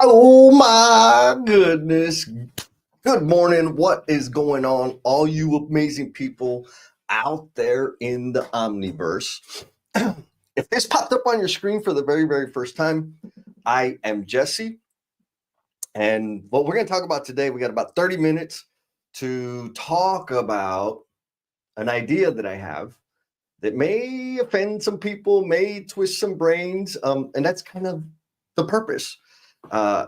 Oh my goodness. Good morning. What is going on, all you amazing people out there in the omniverse? If this popped up on your screen for the very, very first time, I am Jesse. And what we're going to talk about today, we got about 30 minutes to talk about an idea that I have that may offend some people, may twist some brains. And that's kind of the purpose. Uh,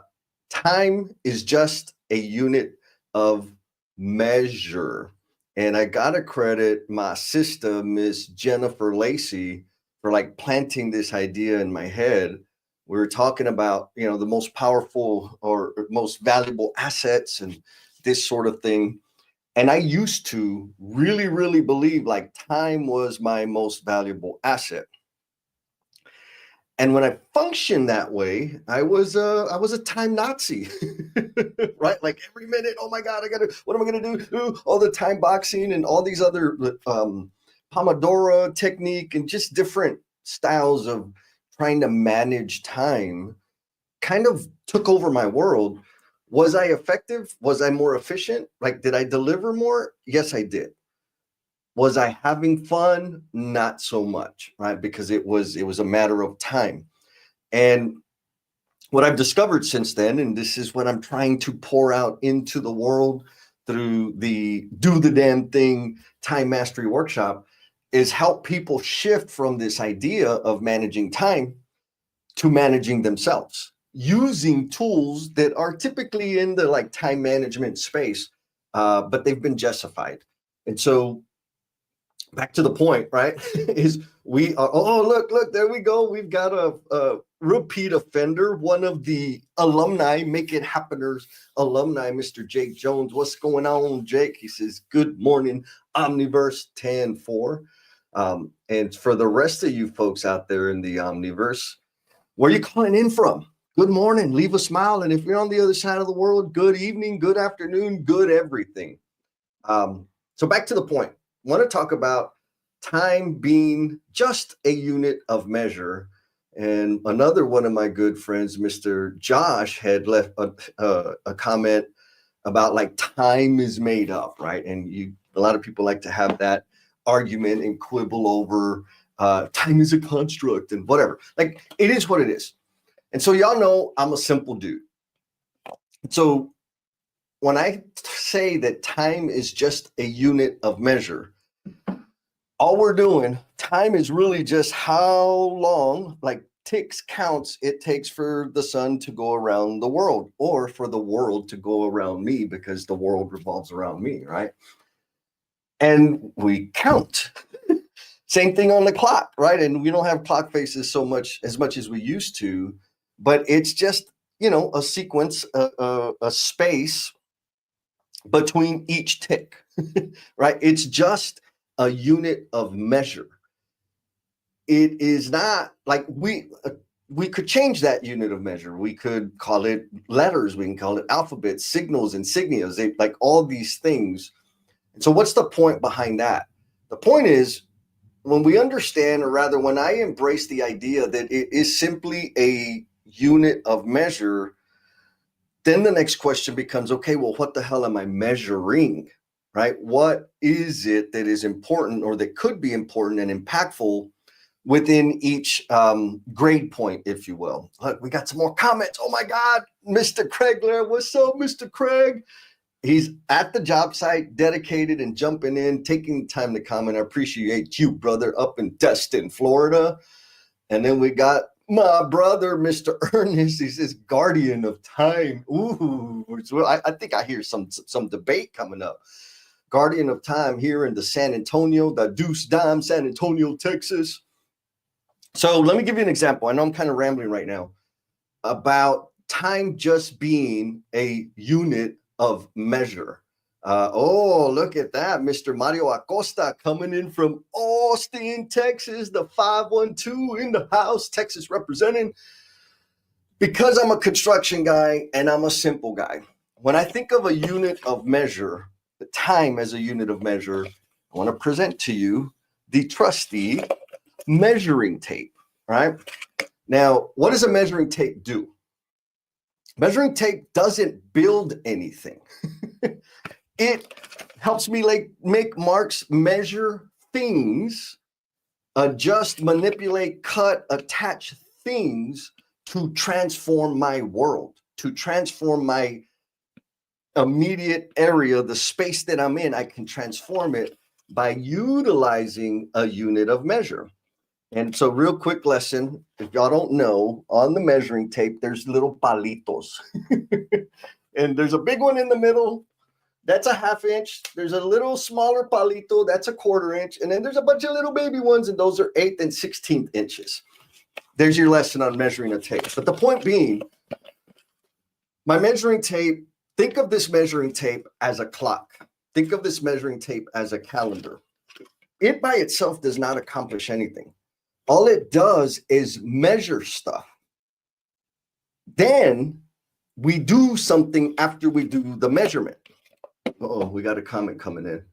Time is just a unit of measure. And I gotta credit my sister, Miss Jennifer Lacey, for like planting this idea in my head. We were talking about, the most powerful or most valuable assets and this sort of thing. And I used to really, really believe like time was my most valuable asset. And when I functioned that way, I was a time Nazi, right? Like every minute, oh my God, what am I gonna do? Ooh, all the time boxing and all these other Pomodoro technique and just different styles of trying to manage time kind of took over my world. Was I effective? Was I more efficient? Like, did I deliver more? Yes, I did. Was I having fun? Not so much, right? Because it was a matter of time. And what I've discovered since then, and this is what I'm trying to pour out into the world through the Do the Damn Thing Time Mastery Workshop, is help people shift from this idea of managing time to managing themselves using tools that are typically in the like time management space, but they've been justified. And so back to the point, right? Is we are, oh, look, there we go. We've got a repeat offender, one of the alumni, Make It Happeners alumni, Mr. Jake Jones. What's going on, Jake? He says, good morning, Omniverse 10-4. And for the rest of you folks out there in the Omniverse, where are you calling in from? Good morning, leave a smile. And if you're on the other side of the world, good evening, good afternoon, good everything. So back to the point. I want to talk about time being just a unit of measure. And another one of my good friends, Mr. Josh, had left a comment about like time is made up, right? And a lot of people like to have that argument and quibble over time is a construct and whatever. Like it is what it is. And so y'all know I'm a simple dude. So when I say that time is just a unit of measure, all we're doing, time is really just how long, like ticks, counts it takes for the sun to go around the world or for the world to go around me because the world revolves around me, right? And we count. Same thing on the clock, right? And we don't have clock faces as much as we used to, but it's just, a sequence, a space between each tick, right? It's just a unit of measure. It is not like we could change that unit of measure. We could call it letters. We can call it alphabets, signals, insignias, like all these things. And so what's the point behind that? The point is when we understand, or rather when I embrace the idea that it is simply a unit of measure, then the next question becomes, okay, well, what the hell am I measuring, right? What is it that is important or that could be important and impactful within each grade point, if you will? Look, we got some more comments. Oh my God, Mr. Craig Lair, what's up, Mr. Craig? He's at the job site, dedicated and jumping in, taking time to comment. I appreciate you, brother, up in Destin, Florida. And then we got my brother, Mr. Ernest. He says, guardian of time. Ooh, I think I hear some debate coming up. Guardian of time here in the Deuce Dime, San Antonio, Texas. So let me give you an example. I know I'm kind of rambling right now about time just being a unit of measure. Look at that. Mr. Mario Acosta coming in from Austin, Texas, the 512 in the house, Texas representing. Because I'm a construction guy and I'm a simple guy, when I think of a unit of measure, the time as a unit of measure, I want to present to you the trusty measuring tape, right? Now, what does a measuring tape do? Measuring tape doesn't build anything. It helps me like make marks, measure things, adjust, manipulate, cut, attach things to transform my world, to transform my immediate area, the space that I'm in. I can transform it by utilizing a unit of measure. And so, real quick lesson, if y'all don't know, on the measuring tape, there's little palitos. And there's a big one in the middle. That's a 1/2 inch. There's a little smaller palito. That's a 1/4 inch. And then there's a bunch of little baby ones, and those are 1/8 and 16th inches. There's your lesson on measuring a tape. But the point being, my measuring tape, think of this measuring tape as a clock. Think of this measuring tape as a calendar. It by itself does not accomplish anything. All it does is measure stuff. Then we do something after we do the measurement. Oh, we got a comment coming in.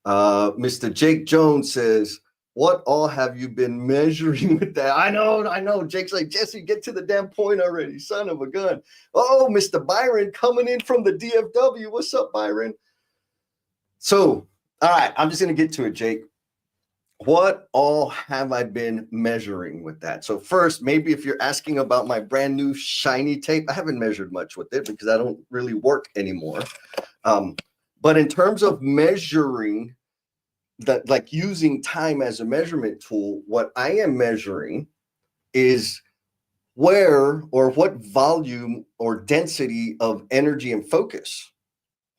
Mr. Jake Jones says, what all have you been measuring with that? I know. Jake's like, Jesse, get to the damn point already, son of a gun. Oh, Mr. Byron coming in from the DFW. What's up, Byron? So, all right, I'm just going to get to it, Jake. What all have I been measuring with that? So first, maybe if you're asking about my brand new shiny tape, I haven't measured much with it because I don't really work anymore. But in terms of measuring, that, like using time as a measurement tool, what I am measuring is where or what volume or density of energy and focus.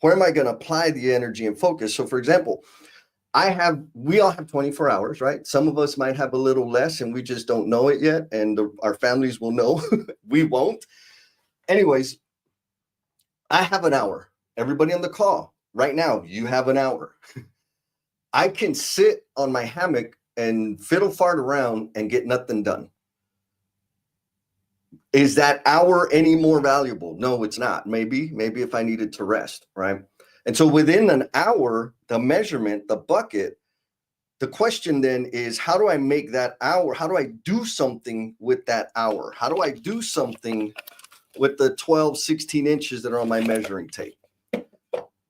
Where am I going to apply the energy and focus? So for example, we all have 24 hours, right? Some of us might have a little less and we just don't know it yet. And our families will know. We won't. Anyways, I have an hour. Everybody on the call right now, you have an hour. I can sit on my hammock and fiddle fart around and get nothing done. Is that hour any more valuable? No, it's not. Maybe if I needed to rest, right? And so within an hour, the measurement, the bucket, the question then is, how do I make that hour? How do I do something with that hour? How do I do something with the 12, 16 inches that are on my measuring tape?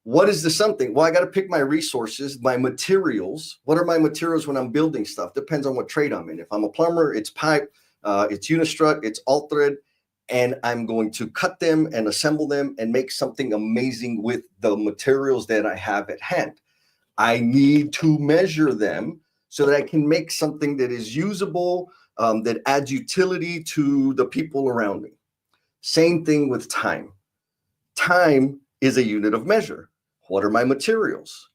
What is the something? Well, I got to pick my resources, my materials. What are my materials when I'm building stuff? Depends on what trade I'm in. If I'm a plumber, it's pipe, it's unistrut, it's alt thread, and I'm going to cut them and assemble them and make something amazing with the materials that I have at hand. I need to measure them so that I can make something that is usable, that adds utility to the people around me. Same thing with time. Time is a unit of measure. What are my materials?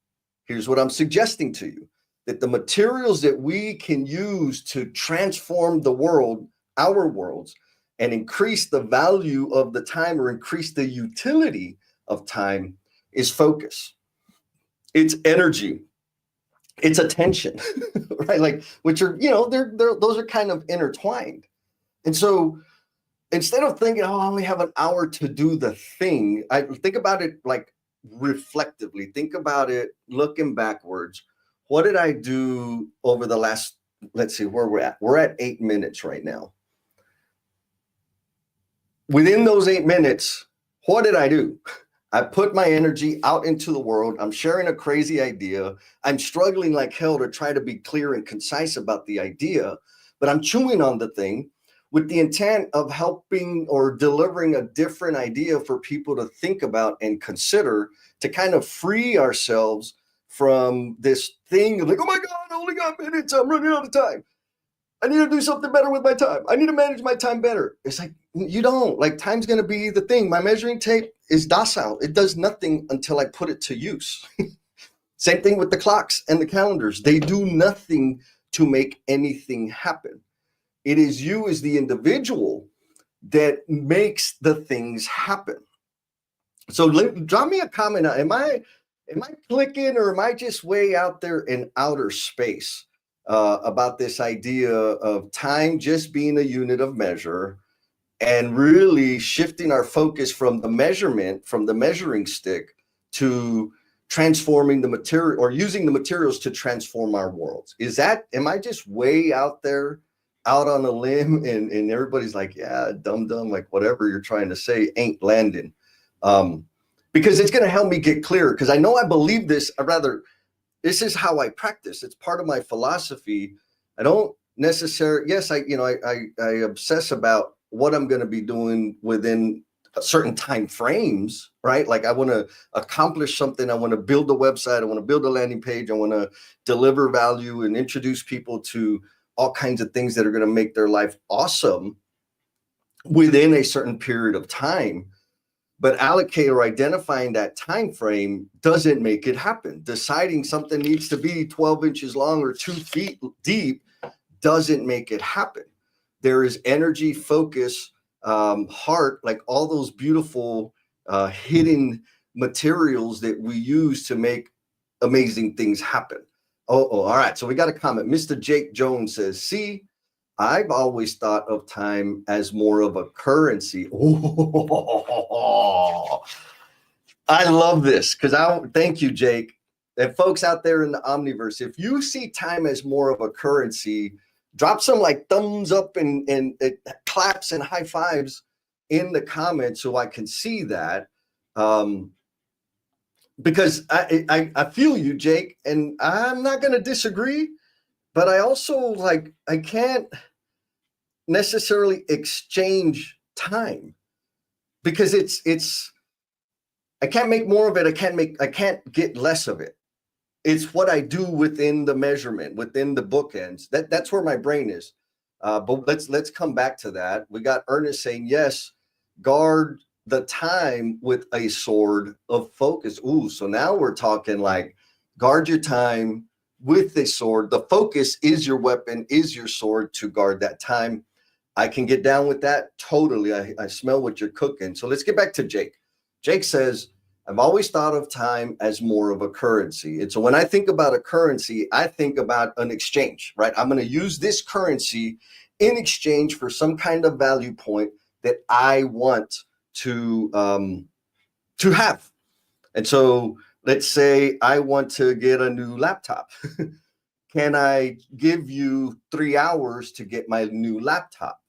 Here's what I'm suggesting to you, that the materials that we can use to transform the world, our worlds, and increase the value of the time or increase the utility of time is focus. It's energy. It's attention, right? Like, which are, those are kind of intertwined. And so instead of thinking, oh, I only have an hour to do the thing, I think about it like reflectively. Think about it looking backwards. What did I do over the last, let's see where we're at. We're at 8 minutes right now. Within those 8 minutes, what did I do? I put my energy out into the world. I'm sharing a crazy idea. I'm struggling like hell to try to be clear and concise about the idea, but I'm chewing on the thing with the intent of helping or delivering a different idea for people to think about and consider, to kind of free ourselves from this thing of like, oh my God, I only got minutes. I'm running out of time. I need to do something better with my time. I need to manage my time better. It's like, you don't. Like, time's going to be the thing. My measuring tape is docile. It does nothing until I put it to use. Same thing with the clocks and the calendars. They do nothing to make anything happen. It is you as the individual that makes the things happen. So drop me a comment. Am I clicking, or am I just way out there in outer space about this idea of time just being a unit of measure, and really shifting our focus from the measurement, from the measuring stick, to transforming the material, or using the materials to transform our worlds? Am I just way out there out on a limb and everybody's like, yeah, dumb, like whatever you're trying to say ain't landing. Because it's going to help me get clearer. Because I know I believe this. This is how I practice. It's part of my philosophy. I don't necessarily, yes, I obsess about what I'm going to be doing within certain time frames, right? Like I want to accomplish something. I want to build a website. I want to build a landing page. I want to deliver value and introduce people to all kinds of things that are going to make their life awesome within a certain period of time. But allocate or identifying that time frame doesn't make it happen. Deciding something needs to be 12 inches long or 2 feet deep doesn't make it happen. There is energy, focus, heart, like all those beautiful hidden materials that we use to make amazing things happen. All right. So we got a comment. Mr. Jake Jones says, see, I've always thought of time as more of a currency. Oh, I love this because thank you, Jake. And folks out there in the Omniverse, if you see time as more of a currency, drop some like thumbs up and claps and high fives in the comments so I can see that. Because I feel you, Jake, and I'm not going to disagree. But I also I can't necessarily exchange time because I can't make more of it. I can't get less of it. It's what I do within the measurement, within the bookends. That's where my brain is. But let's come back to that. We got Ernest saying, yes, guard the time with a sword of focus. Ooh, so now we're talking like guard your time with a sword. The focus is your weapon, is your sword to guard that time. I can get down with that totally. I smell what you're cooking. So let's get back to Jake. Jake says, I've always thought of time as more of a currency. And so when I think about a currency, I think about an exchange, right? I'm going to use this currency in exchange for some kind of value point that I want to have. And so let's say I want to get a new laptop. Can I give you 3 hours to get my new laptop?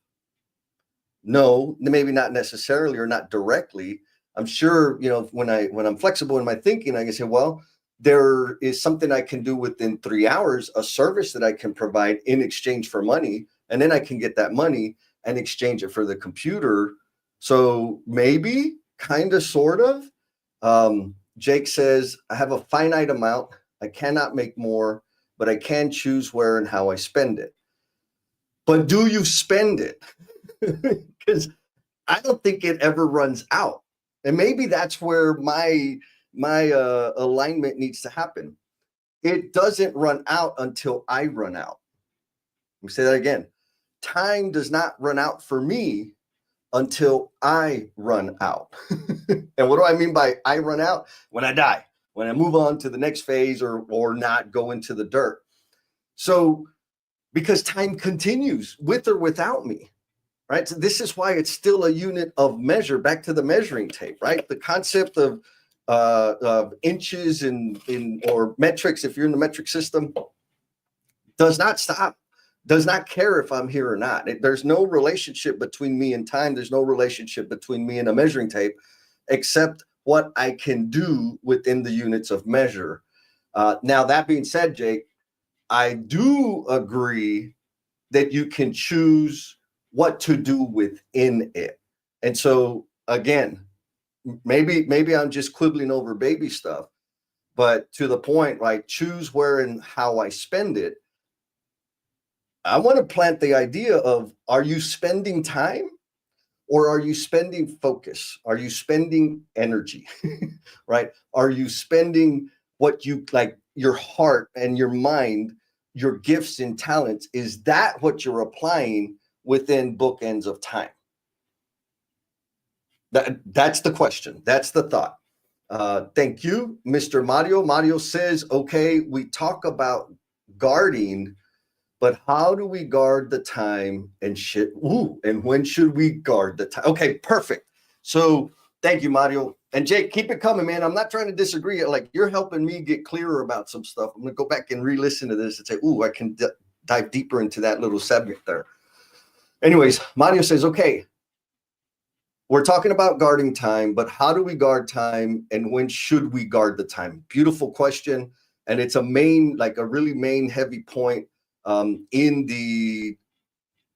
No, maybe not necessarily or not directly. I'm sure, when I'm flexible in my thinking, I can say, well, there is something I can do within 3 hours, a service that I can provide in exchange for money, and then I can get that money and exchange it for the computer. So maybe, kind of, sort of. Jake says, I have a finite amount. I cannot make more, but I can choose where and how I spend it. But do you spend it? Because I don't think it ever runs out. And maybe that's where my alignment needs to happen. It doesn't run out until I run out. Let me say that again. Time does not run out for me until I run out. And what do I mean by I run out? When I die, when I move on to the next phase or not go into the dirt. So because time continues with or without me, right? So this is why it's still a unit of measure, back to the measuring tape, right? The concept of inches or metrics, if you're in the metric system, does not stop. Does not care if I'm here or not. There's no relationship between me and time. There's no relationship between me and a measuring tape, except what I can do within the units of measure. Now, that being said, Jake, I do agree that you can choose what to do within it. And so, again, maybe I'm just quibbling over baby stuff, but to the point, like choose where and how I spend it. I want to plant the idea of, are you spending time or are you spending focus? Are you spending energy, right? Are you spending what you like, your heart and your mind, your gifts and talents? Is that what you're applying within bookends of time? That's the question. That's the thought. Thank you, Mr. Mario. Mario says, okay, we talk about guarding, but how do we guard the time and shit? Ooh, and when should we guard the time? Okay, perfect. So thank you, Mario. And Jake, keep it coming, man. I'm not trying to disagree. Like, you're helping me get clearer about some stuff. I'm going to go back and re-listen to this and say, ooh, I can dive deeper into that little subject there. Anyways, Mario says, okay, we're talking about guarding time, but how do we guard time and when should we guard the time? Beautiful question. And it's a really main heavy point in the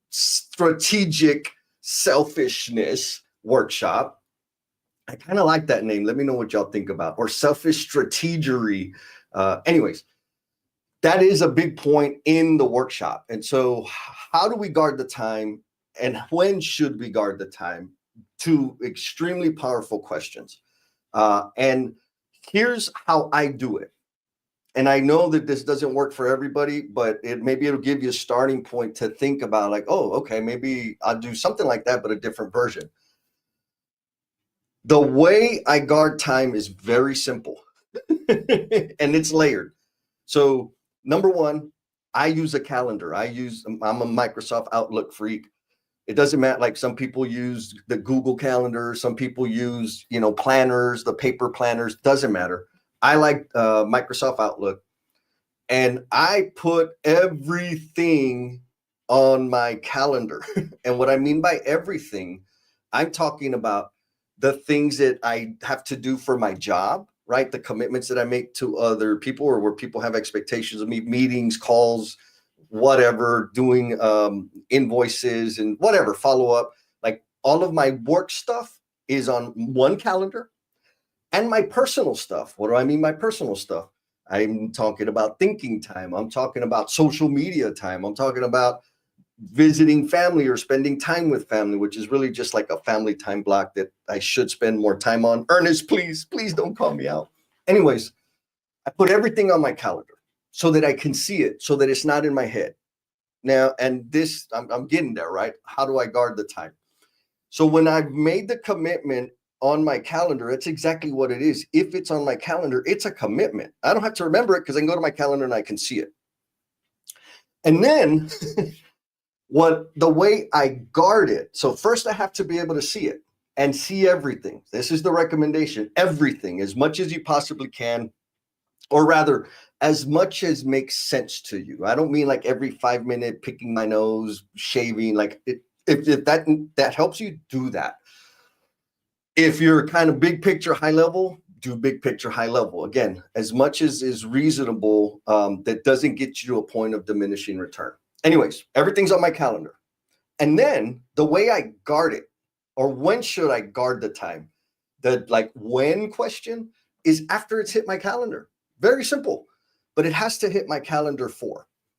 strategic selfishness workshop. I kind of like that name. Let me know what y'all think about, or selfish strategery. Anyways, that is a big point in the workshop. And so how do we guard the time and when should we guard the time? Two extremely powerful questions. And here's how I do it. And I know that this doesn't work for everybody, but maybe it'll give you a starting point to think about, like, oh, okay, maybe I'll do something like that, but a different version. The way I guard time is very simple and it's layered. So number one, I use a calendar. I'm a Microsoft Outlook freak. It doesn't matter. Like, some people use the Google Calendar. Some people use, planners, the paper planners. Doesn't matter. I like Microsoft Outlook. And I put everything on my calendar. And what I mean by everything, I'm talking about the things that I have to do for my job, right? The commitments that I make to other people, or where people have expectations of me, meetings, calls, whatever, doing invoices and whatever, follow up. Like, all of my work stuff is on one calendar, and my personal stuff. What do I mean by personal stuff? I'm talking about thinking time. I'm talking about social media time. I'm talking about visiting family or spending time with family, which is really just like a family time block that I should spend more time on. Ernest, please don't call me out. Anyways, I put everything on my calendar so that I can see it, so that it's not in my head. Now, and this, I'm getting there, right? How do I guard the time? So when I've made the commitment on my calendar, it's exactly what it is. If it's on my calendar, it's a commitment. I don't have to remember it because I can go to my calendar and I can see it. And then the way I guard it. So first I have to be able to see it and see everything. This is the recommendation. Everything, as much as you possibly can, or rather, as much as makes sense to you. I don't mean like every 5 minute picking my nose, shaving, like if that helps you, do that. If you're kind of big picture, high level, do big picture, high level. Again, as much as is reasonable, that doesn't get you to a point of diminishing return. Anyways, everything's on my calendar. And then the way I guard it, or when should I guard the time, the like when question is after it's hit my calendar. Very simple, but it has to hit my calendar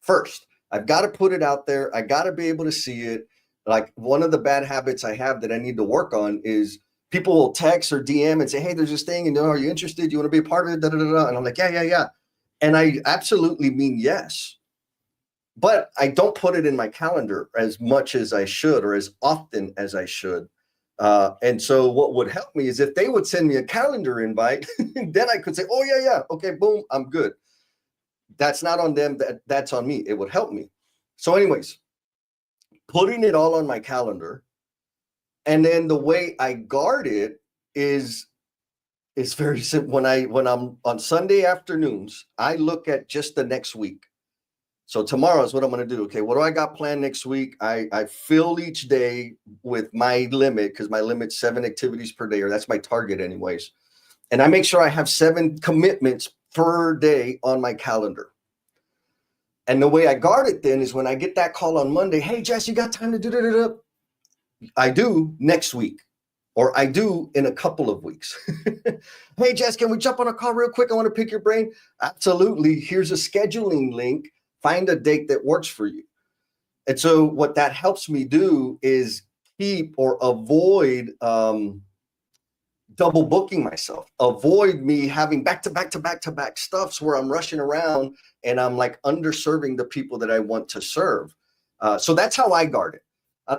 first. I've got to put it out there. I got to be able to see it. Like, one of the bad habits I have that I need to work on is people will text or DM and say, hey, there's this thing, and are you interested? You want to be a part of it? Da, da, da, da. And I'm like, yeah. And I absolutely mean yes. But I don't put it in my calendar as much as I should, or as often as I should. And so what would help me is if they would send me a calendar invite, then I could say, oh, yeah. Okay, boom, I'm good. That's not on them. That's on me. It would help me. So anyways, putting it all on my calendar. And then the way I guard it is very simple. When I'm on Sunday afternoons, I look at just the next week. So tomorrow is what I'm going to do. Okay, what do I got planned next week? I fill each day with my limit, because my limit's 7 activities per day, or that's my target anyways. And I make sure I have 7 commitments per day on my calendar. And the way I guard it then is when I get that call on Monday, hey, Jess, you got time to do that? I do next week, or I do in a couple of weeks. Hey, Jess, can we jump on a call real quick? I want to pick your brain. Absolutely. Here's a scheduling link. Find a date that works for you. And so what that helps me do is keep or avoid double booking myself, avoid me having back to back stuffs where I'm rushing around and I'm like underserving the people that I want to serve. So that's how I guard it.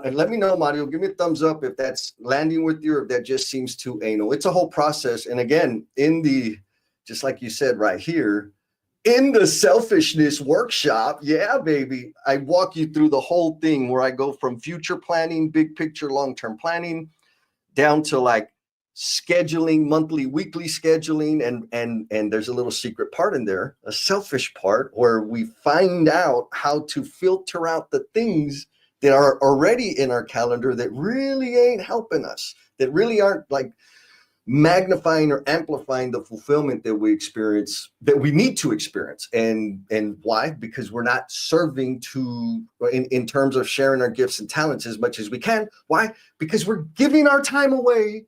And let me know, Mario, give me a thumbs up if that's landing with you, or if that just seems too anal. It's a whole process. And again, just like you said right here, in the selfishness workshop, yeah, baby, I walk you through the whole thing, where I go from future planning, big picture, long-term planning, down to like scheduling, monthly, weekly scheduling. And there's a little secret part in there, a selfish part, where we find out how to filter out the things that are already in our calendar that really ain't helping us, that really aren't like magnifying or amplifying the fulfillment that we experience, that we need to experience. And why? Because we're not serving to in terms of sharing our gifts and talents as much as we can. Why? Because we're giving our time away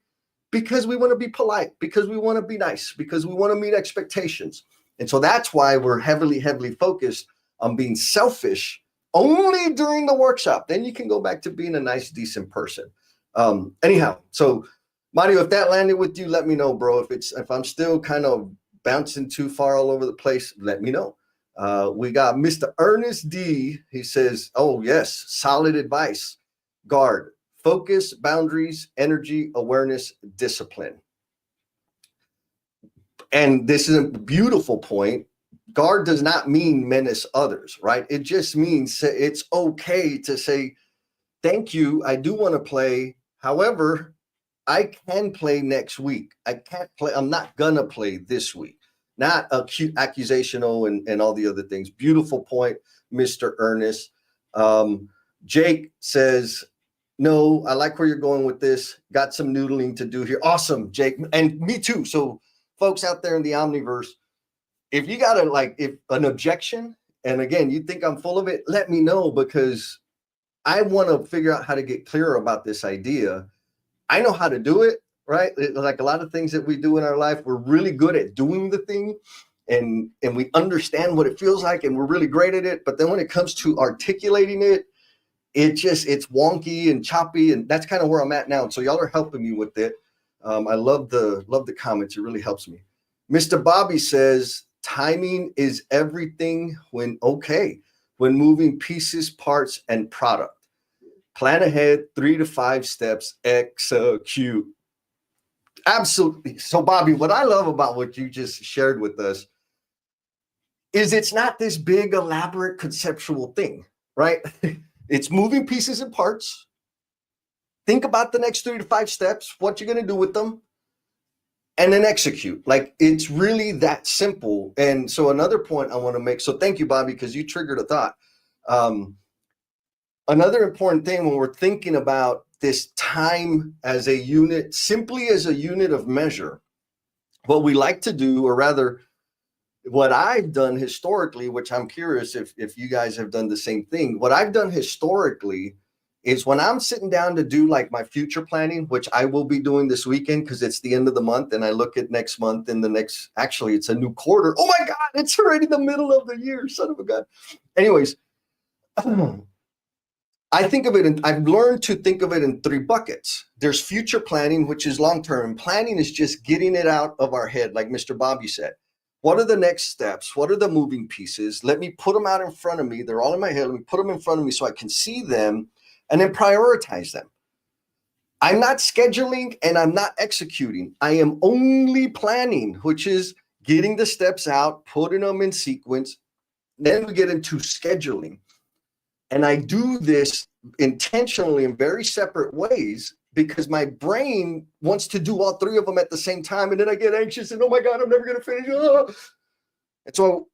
because we want to be polite, because we want to be nice, because we want to meet expectations. And so that's why we're heavily focused on being selfish only during the workshop. Then you can go back to being a nice, decent person. Anyhow, so Mario, if that landed with you, let me know, bro. If I'm still kind of bouncing too far all over the place, let me know. We got Mr. Ernest D. He says, oh, yes, solid advice. Guard, focus, boundaries, energy, awareness, discipline. And this is a beautiful point. Guard does not mean menace others, right? It just means it's okay to say, thank you, I do want to play. However, I can play next week. I can't play. I'm not going to play this week. Not accusational and all the other things. Beautiful point, Mr. Ernest. Jake says, no, I like where you're going with this. Got some noodling to do here. Awesome, Jake. And me too. So folks out there in the Omniverse, if you got if an objection, and again, you think I'm full of it, let me know, because I want to figure out how to get clearer about this idea. I know how to do it, right? Like a lot of things that we do in our life, we're really good at doing the thing, and we understand what it feels like, and we're really great at it. But then when it comes to articulating it, it's wonky and choppy, and that's kind of where I'm at now. So y'all are helping me with it. I love the comments. It really helps me. Mr. Bobby says, timing is everything when moving pieces, parts, and product. Plan ahead, 3 to 5 steps, execute. Absolutely. So, Bobby, what I love about what you just shared with us is it's not this big, elaborate, conceptual thing, right? It's moving pieces and parts. Think about the next 3 to 5 steps, what you're going to do with them, and then execute. Like, it's really that simple. And so another point I want to make, so thank you, Bobby, because you triggered a thought. Another important thing when we're thinking about this time as a unit, simply as a unit of measure, what we like to do, or rather what I've done historically, which I'm curious if you guys have done the same thing, what I've done historically is when I'm sitting down to do like my future planning, which I will be doing this weekend because it's the end of the month, and I look at next month and actually it's a new quarter. Oh my God, it's already the middle of the year, son of a gun. Anyways, I think of it, I've learned to think of it in 3 buckets. There's future planning, which is long-term. Planning is just getting it out of our head, like Mr. Bobby said. What are the next steps? What are the moving pieces? Let me put them out in front of me. They're all in my head. Let me put them in front of me so I can see them and then prioritize them. I'm not scheduling and I'm not executing. I am only planning, which is getting the steps out, putting them in sequence. Then we get into scheduling. And I do this intentionally in very separate ways because my brain wants to do all 3 of them at the same time. And then I get anxious and, oh my God, I'm never going to finish. And so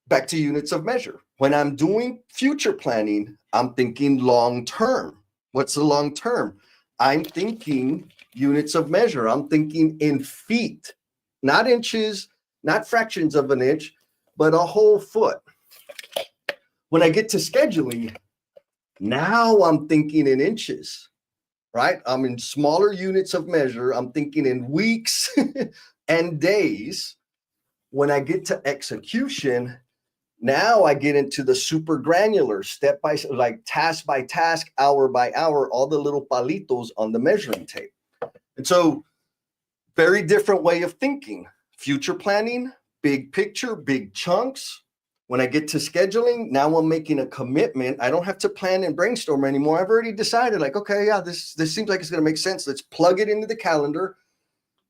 back to units of measure. When I'm doing future planning, I'm thinking long term. What's the long term? I'm thinking units of measure. I'm thinking in feet, not inches, not fractions of an inch, but a whole foot. When I get to scheduling, now I'm thinking in inches, right? I'm in smaller units of measure. I'm thinking in weeks and days. When I get to execution, now I get into the super granular, step by, like task by task, hour by hour, all the little palitos on the measuring tape. And so very different way of thinking. Future planning, big picture, big chunks. When I get to scheduling, now I'm making a commitment. I don't have to plan and brainstorm anymore. I've already decided, like, okay, yeah, this seems like it's going to make sense. Let's plug it into the calendar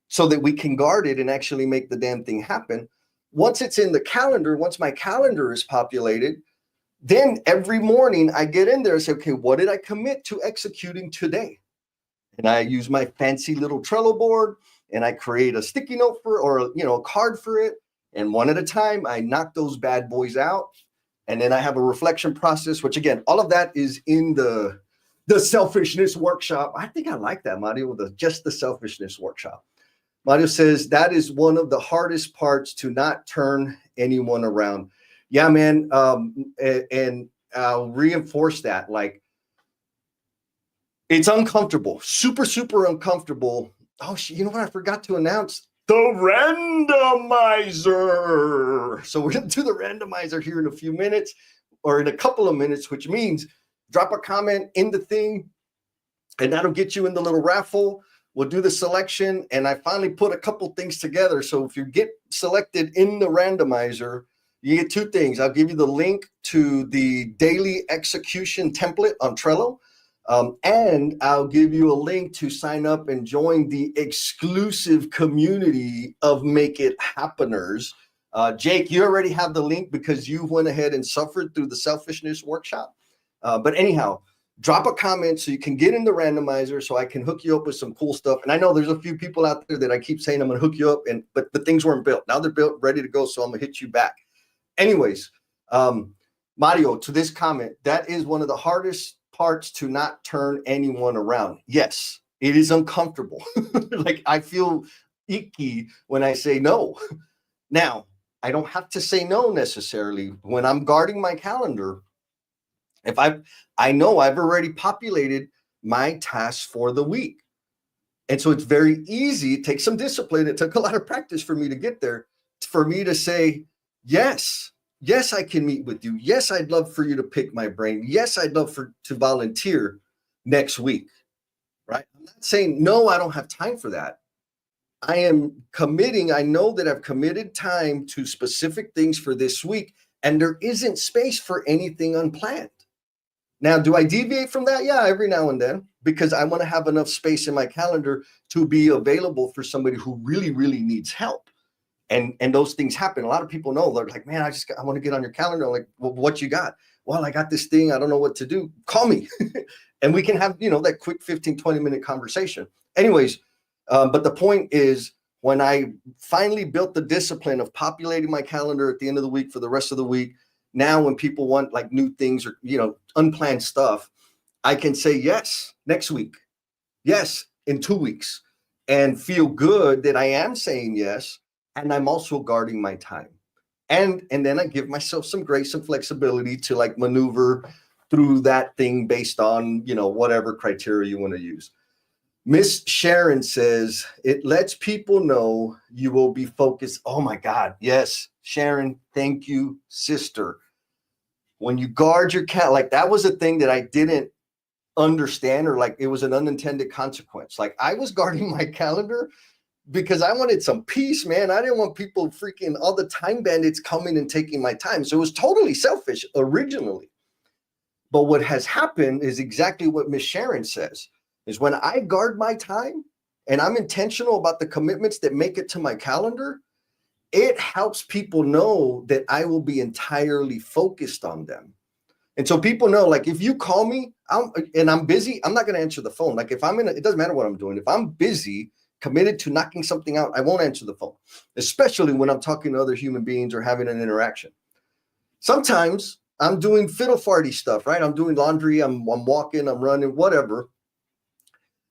so that we can guard it and actually make the damn thing happen. Once it's in the calendar, once my calendar is populated, then every morning I get in there and say, okay, what did I commit to executing today? And I use my fancy little Trello board and I create a sticky note for, or, a card for it. And one at a time, I knock those bad boys out. And then I have a reflection process, which again, all of that is in the selfishness workshop. I think I like that, Mario, just the selfishness workshop. Mario says that is one of the hardest parts, to not turn anyone around. Yeah, man. And I'll reinforce that. Like, it's uncomfortable, super, super uncomfortable. Oh, you know what? I forgot to announce the randomizer. So we're going to do the randomizer here in a few minutes, or in a couple of minutes, which means drop a comment in the thing, and that'll get you in the little raffle. We'll do the selection, and I finally put a couple things together. So if you get selected in the randomizer, you get two things. I'll give you the link to the daily execution template on Trello, and I'll give you a link to sign up and join the exclusive community of Make It Happeners. Jake, you already have the link because you went ahead and suffered through the selfishness workshop. But anyhow, drop a comment so you can get in the randomizer, so I can hook you up with some cool stuff. And I know there's a few people out there that I keep saying I'm going to hook you up, but the things weren't built. Now they're built, ready to go, so I'm going to hit you back. Anyways, Mario, to this comment, that is one of the hardest parts, to not turn anyone around. Yes, it is uncomfortable. Like, I feel icky when I say no. Now, I don't have to say no necessarily. When I'm guarding my calendar, if I know I've already populated my tasks for the week. And so it's very easy. It takes some discipline. It took a lot of practice for me to get there, for me to say, yes, I can meet with you. Yes, I'd love for you to pick my brain. Yes, I'd love to volunteer next week, right? I'm not saying, no, I don't have time for that. I am committing. I know that I've committed time to specific things for this week, and there isn't space for anything unplanned. Now, do I deviate from that? Yeah, every now and then, because I want to have enough space in my calendar to be available for somebody who really, really needs help. And those things happen. A lot of people know, they're like, man, I want to get on your calendar. I'm like, well, what you got? Well, I got this thing. I don't know what to do. Call me. And we can have, that quick 15, 20-minute conversation. Anyways, but the point is, when I finally built the discipline of populating my calendar at the end of the week for the rest of the week, now when people want like new things or, unplanned stuff, I can say yes next week, yes in 2 weeks, and feel good that I am saying yes. And I'm also guarding my time. And then I give myself some grace and flexibility to like maneuver through that thing based on, whatever criteria you want to use. Miss Sharon says, it lets people know you will be focused. Oh my God. Yes. Sharon, thank you, sister. When you guard your cat, like that was a thing that I didn't understand, or like it was an unintended consequence. Like I was guarding my calendar because I wanted some peace, man. I didn't want people freaking, all the time bandits coming and taking my time. So it was totally selfish originally. But what has happened is exactly what Miss Sharon says, is when I guard my time and I'm intentional about the commitments that make it to my calendar, it helps people know that I will be entirely focused on them. And so people know, like, if you call me and I'm busy, I'm not going to answer the phone. Like if it doesn't matter what I'm doing. If I'm busy, committed to knocking something out, I won't answer the phone, especially when I'm talking to other human beings or having an interaction. Sometimes I'm doing fiddle farty stuff, right? I'm doing laundry, I'm walking, I'm running, whatever.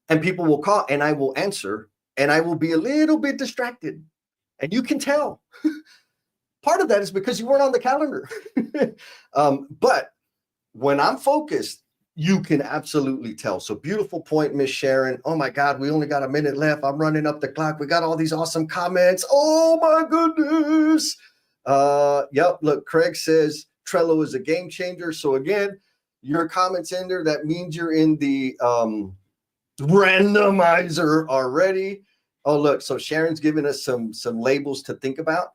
And people will call and I will answer, and I will be a little bit distracted. And you can tell. Part of that is because you weren't on the calendar. But when I'm focused, you can absolutely tell. So beautiful point, Miss Sharon. Oh my God, we only got a minute left. I'm running up the clock. We got all these awesome comments. Oh my goodness. Yep. Look, Craig says Trello is a game changer. So again, your comments in there, that means you're in the randomizer already. Oh, look. So Sharon's giving us some labels to think about.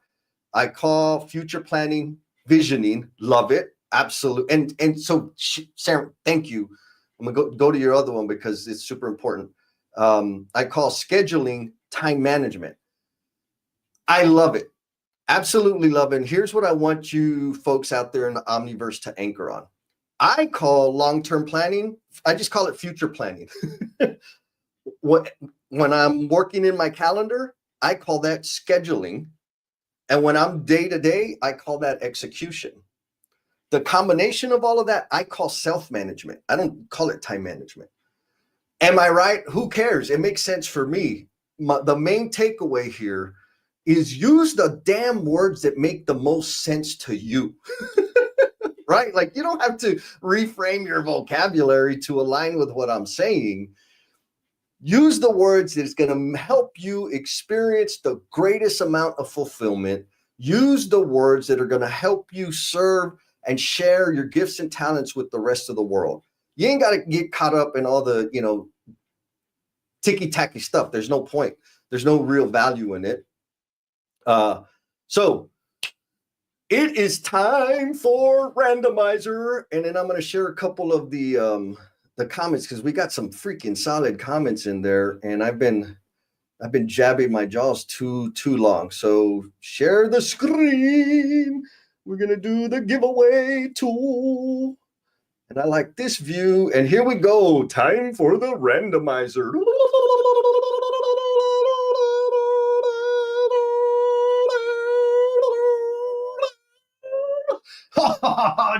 I call future planning, visioning. Love it. Absolutely. And so, Sarah, thank you. I'm going to go to your other one because it's super important. I call scheduling time management. I love it. Absolutely love it. And here's what I want you folks out there in the Omniverse to anchor on. I call long-term planning, I just call it future planning. When I'm working in my calendar, I call that scheduling. And when I'm day to day, I call that execution. The combination of all of that, I call self-management. I don't call it time management. Am I right? Who cares? It makes sense for me. The main takeaway here is use the damn words that make the most sense to you. Right? Like, you don't have to reframe your vocabulary to align with what I'm saying. Use the words that's going to help you experience the greatest amount of fulfillment. Use the words that are going to help you serve and share your gifts and talents with the rest of the world. You ain't got to get caught up in all the, ticky-tacky stuff. There's no point. There's no real value in it. So it is time for randomizer. And then I'm going to share a couple of the comments, because we got some freaking solid comments in there. And I've been jabbing my jaws too long. So share the screen. We're going to do the giveaway tool. And I like this view. And here we go. Time for the randomizer.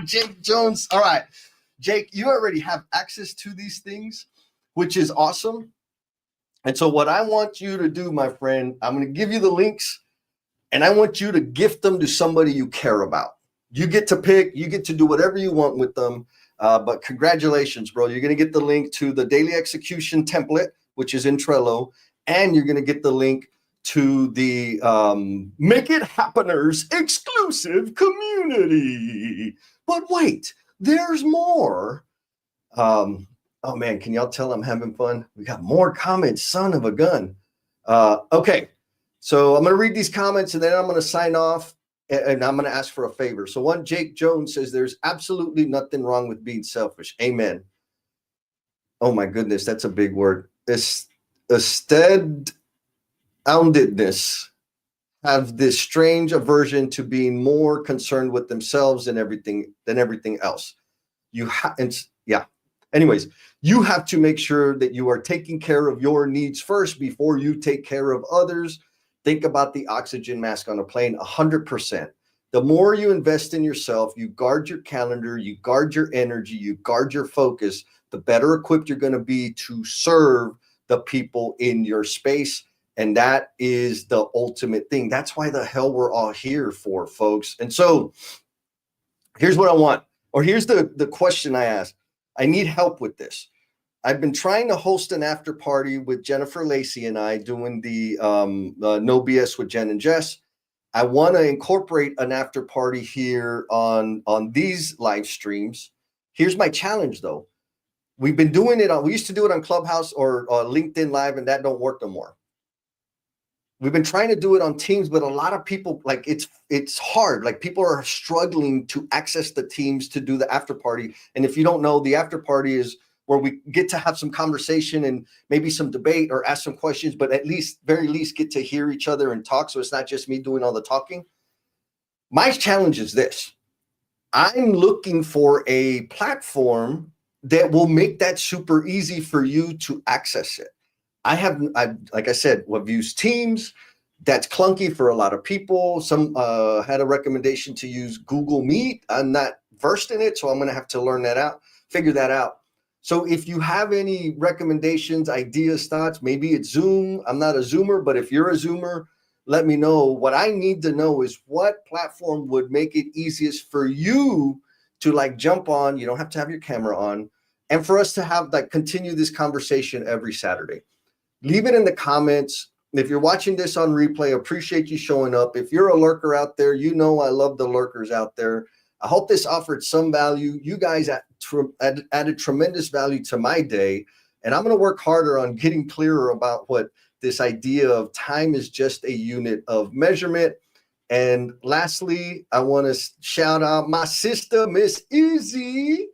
Jake Jones. All right. Jake, you already have access to these things, which is awesome. And so what I want you to do, my friend, I'm going to give you the links, and I want you to gift them to somebody you care about. You get to pick. You get to do whatever you want with them. But congratulations, bro. You're going to get the link to the daily execution template, which is in Trello, and you're going to get the link to the Make It Happeners exclusive community. But wait, there's more. Oh man, can y'all tell I'm having fun? We got more comments, son of a gun. Okay, so I'm going to read these comments, and then I'm going to sign off. And I'm going to ask for a favor. So one, Jake Jones says, there's absolutely nothing wrong with being selfish. Amen. Oh my goodness, that's a big word. Steadfoundedness have this strange aversion to being more concerned with themselves than everything else. Anyways, you have to make sure that you are taking care of your needs first before you take care of others. Think about the oxygen mask on a plane, 100%. The more you invest in yourself, you guard your calendar, you guard your energy, you guard your focus, the better equipped you're going to be to serve the people in your space. And that is the ultimate thing. That's why the hell we're all here for, folks. And so here's what I want, or here's the question I asked. I need help with this. I've been trying to host an after party with Jennifer Lacey and I doing the No BS with Jen and Jess. I want to incorporate an after party here on these live streams. Here's my challenge, though. We've been doing it we used to do it on Clubhouse or LinkedIn Live, and that don't work no more. We've been trying to do it on Teams, but a lot of people, like, it's hard. Like, people are struggling to access the Teams to do the after party. And if you don't know, the after party is where we get to have some conversation and maybe some debate or ask some questions, but very least get to hear each other and talk. So it's not just me doing all the talking. My challenge is this. I'm looking for a platform that will make that super easy for you to access it. Like I said, we've used Teams. That's clunky for a lot of people. Some had a recommendation to use Google Meet. I'm not versed in it, so I'm going to have to figure that out. So if you have any recommendations, ideas, thoughts, maybe it's Zoom. I'm not a Zoomer, but if you're a Zoomer, let me know. What I need to know is what platform would make it easiest for you to jump on. You don't have to have your camera on, and for us to continue this conversation every Saturday. Leave it in the comments. If you're watching this on replay, appreciate you showing up. If you're a lurker out there, I love the lurkers out there. I hope this offered some value. You guys added tremendous value to my day, and I'm going to work harder on getting clearer about what this idea of time is just a unit of measurement. And lastly, I want to shout out my sister, Miss Izzy,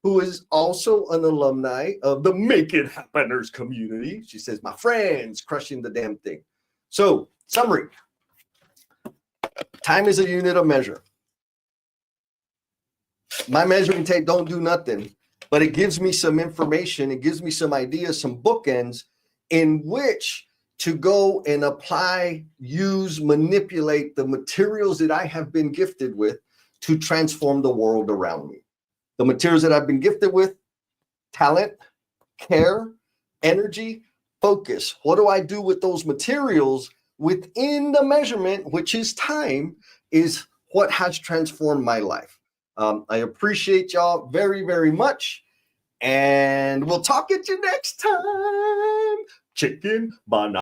who is also an alumni of the Make It Happeners community. She says, my friends, crushing the damn thing. So, summary. Time is a unit of measure. My measuring tape don't do nothing, but it gives me some information. It gives me some ideas, some bookends in which to go and apply, use, manipulate the materials that I have been gifted with to transform the world around me. The materials that I've been gifted with: talent, care, energy, focus. What do I do with those materials within the measurement, which is time, is what has transformed my life. I appreciate y'all very, very much. And we'll talk at you next time. Chicken banana.